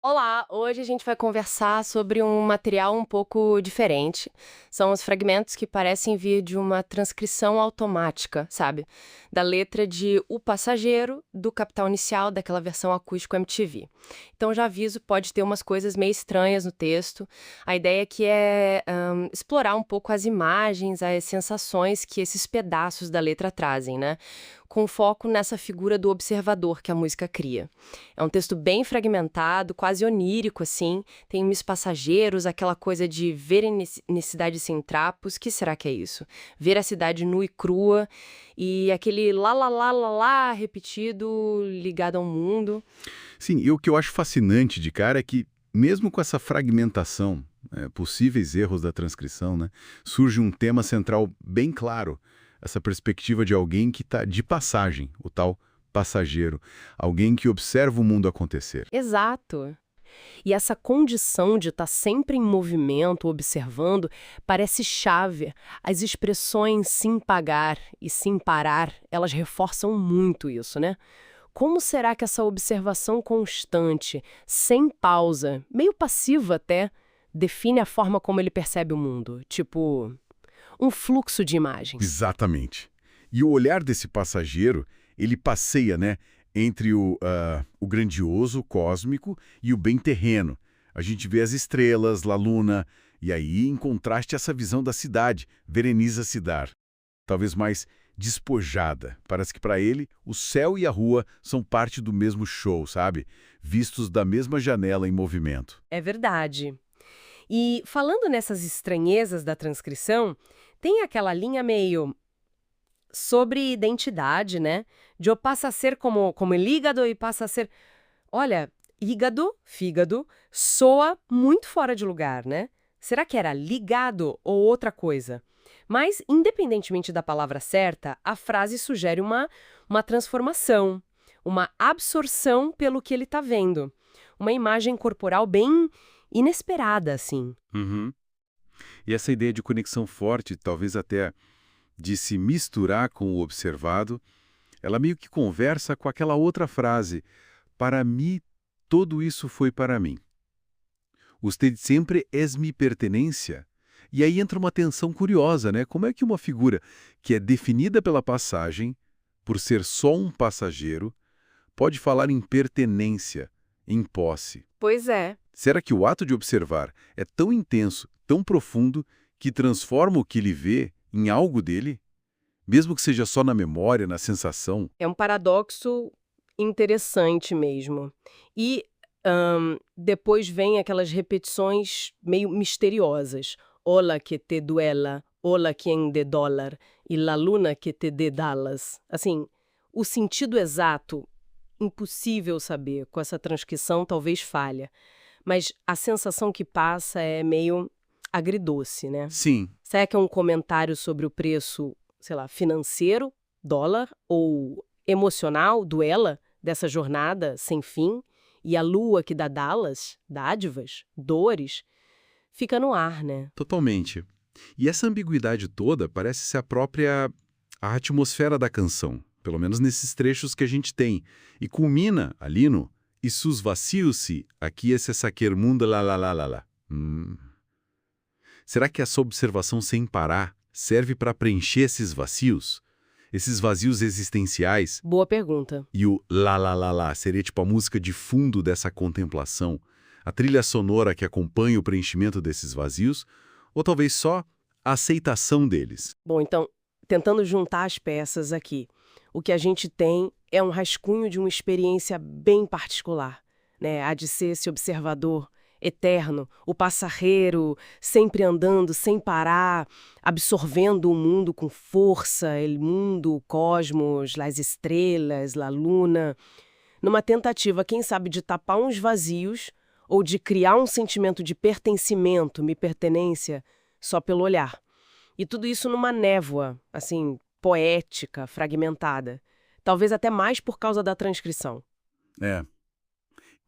Olá, hoje a gente vai conversar sobre um material um pouco diferente. São os fragmentos que parecem vir de uma transcrição automática, sabe? Da letra de O Passageiro, do Capital Inicial, daquela versão acústico MTV. Então já aviso, pode ter umas coisas meio estranhas no texto. A ideia aqui é explorar um pouco as imagens, as sensações que esses pedaços da letra trazem, né? Com foco nessa figura do observador que a música cria. É um texto bem fragmentado, quase onírico, assim. Tem uns passageiros, aquela coisa de ver cidade sem trapos. Que será que é isso? Ver a cidade nua e crua. E aquele lá, lá, lá, lá, lá, repetido, ligado ao mundo. Sim, e o que eu acho fascinante de cara é que, mesmo com essa fragmentação, possíveis erros da transcrição, né, surge um tema central bem claro, essa perspectiva de alguém que está de passagem, o tal passageiro, alguém que observa o mundo acontecer. Exato. E essa condição de estar sempre em movimento, observando, parece chave. As expressões sim pagar e sim parar, elas reforçam muito isso, né? Como será que essa observação constante, sem pausa, meio passiva até, define a forma como ele percebe o mundo? Tipo, um fluxo de imagens. Exatamente. E o olhar desse passageiro, ele passeia, né, entre o grandioso, o cósmico, e o bem terreno. A gente vê as estrelas, La Luna, e aí, em contraste, essa visão da cidade, Berenice Cidar, talvez mais despojada. Parece que para ele, o céu e a rua são parte do mesmo show, sabe? Vistos da mesma janela em movimento. É verdade. E falando nessas estranhezas da transcrição, tem aquela linha meio sobre identidade, né? De eu passa a ser como el hígado e passa a ser. Olha, hígado, fígado, soa muito fora de lugar, né? Será que era ligado ou outra coisa? Mas, independentemente da palavra certa, a frase sugere uma transformação, uma absorção pelo que ele está vendo. Uma imagem corporal bem inesperada, assim. Uhum. E essa ideia de conexão forte, talvez até de se misturar com o observado, ela meio que conversa com aquela outra frase: para mim, todo isso foi para mim. Usted sempre es mi pertenencia. E aí entra uma tensão curiosa, né? Como é que uma figura que é definida pela passagem, por ser só um passageiro, pode falar em pertenência, em posse? Pois é. Será que o ato de observar é tão intenso, tão profundo, que transforma o que ele vê em algo dele? Mesmo que seja só na memória, na sensação? É um paradoxo interessante mesmo. E depois vem aquelas repetições meio misteriosas. Ola que te duela, ola quien de dólar, e la luna que te dê Dallas. Assim, o sentido exato, impossível saber. Com essa transcrição, talvez falha. Mas a sensação que passa é meio agridoce, né? Sim, Será que é um comentário sobre o preço, sei lá, financeiro, dólar, ou emocional, duela, dessa jornada sem fim, e a lua que dá Dallas, dádivas, dores, fica no ar, né? totalmente. E essa ambiguidade toda parece ser a própria a atmosfera da canção, pelo menos nesses trechos que a gente tem, e culmina ali no "E sus vacios-se, aqui esse saquer mundo lá lá lá lá lá". Será que essa observação sem parar serve para preencher esses vazios existenciais? Boa pergunta. E o lá lá lá lá seria tipo a música de fundo dessa contemplação, a trilha sonora que acompanha o preenchimento desses vazios, ou talvez só a aceitação deles? Bom, então, tentando juntar as peças aqui, o que a gente tem é um rascunho de uma experiência bem particular, né? Há de ser esse observador eterno, o passageiro, sempre andando, sem parar, absorvendo o mundo com força, o mundo, o cosmos, as estrelas, a luna, numa tentativa, quem sabe, de tapar uns vazios ou de criar um sentimento de pertencimento, me pertenência, só pelo olhar. E tudo isso numa névoa, assim, poética, fragmentada. Talvez até mais por causa da transcrição. É.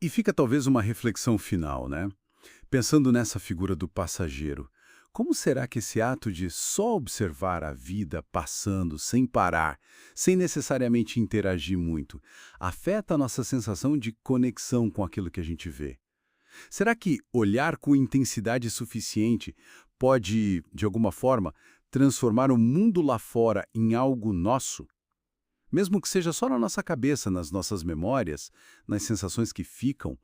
E fica talvez uma reflexão final, né? Pensando nessa figura do passageiro, como será que esse ato de só observar a vida passando sem parar, sem necessariamente interagir muito, afeta a nossa sensação de conexão com aquilo que a gente vê? Será que olhar com intensidade suficiente pode, de alguma forma, transformar o mundo lá fora em algo nosso? Mesmo que seja só na nossa cabeça, nas nossas memórias, nas sensações que ficam?